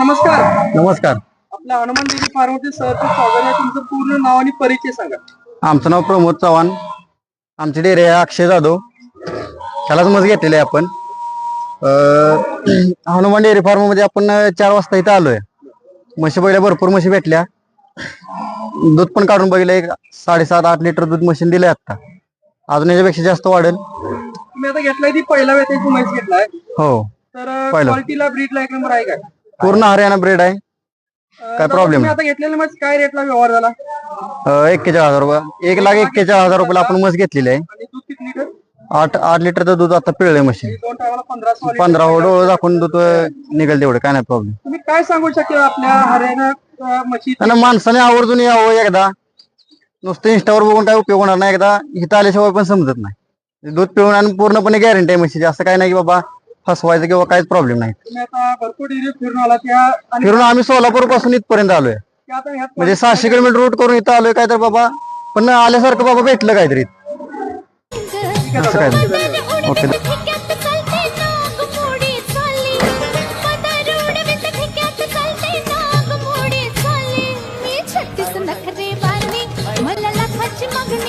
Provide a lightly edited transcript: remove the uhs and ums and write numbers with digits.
नमस्कार. नमस्कार. आपल्या हनुमान डेअरी फार्ममध्ये सहर्ष स्वागत आहे. तुमचं पूर्ण नाव आणि परिचय सांगा. आमचं नाव प्रमोद चव्हाण. आमची डेअरी आहे अक्षय जाधव. त्यालाच मस घेतलेले आहे आपण. हनुमान डेअरी फार्म मध्ये आपण 4 वाजता इथं आलोय. म्हशी बघितल्या, भरपूर म्हशी भेटल्या. दूध पण काढून बघितलं. 7.5-8 लिटर दूध मशीन दिलंय आता. अजून याच्यापेक्षा जास्त वाढेल. तुम्ही आता घेतलाय ती पहिला वेळ त्याची म्हैस घेतलाय. हो, तर पहिलं. क्वालिटीला ब्रीडला एक नंबर आहे काय? पूर्ण हरियाणा ब्रेड आहे. काय प्रॉब्लेम तुम्ही आता घेतलेल्या म्हैस काय रेटला व्यवहार झाला? 41,000 रुपये. 1,41,000 रुपयाला आपण म्हस घेतलेली आहे. आणि दूध किती लिटर? 8 लिटरचं दूध आता पिळलंय म्हशी. दोन टायमाला 15-16 लिटर. 15 डोळं दाखवून दूध निघेल तेवढं, काय नाही प्रॉब्लेम. तुम्ही काय सांगू शकाल आपल्या हरियाणा म्हशी? आणि माणसाने आवर्जून यावं एकदा. नुसतं इंस्टावर बघून काय उपयोग होणार नाही. एकदा इथं आल्याशिवाय पण समजत नाही. दूध पिऊन आणि पूर्णपणे गॅरंटी आहे म्हशीची. असं काय नाही की बाबा फसवायचं किंवा काहीच प्रॉब्लेम नाही. तुम्ही आता भरपूर डेअरी फिरून आला त्या आणि फिरून आम्ही सोलापूर पासून इथपर्यंत आलोय. त्या आता ह्यात म्हणजे 600 किलोमीटर रूट करून इथं आलोय. काय तर बाबा पण आल्यासारखं बाबा भेटलं काहीतरी. असं काय नाही. ओके. नखरे वाली मला लाखाची मागणी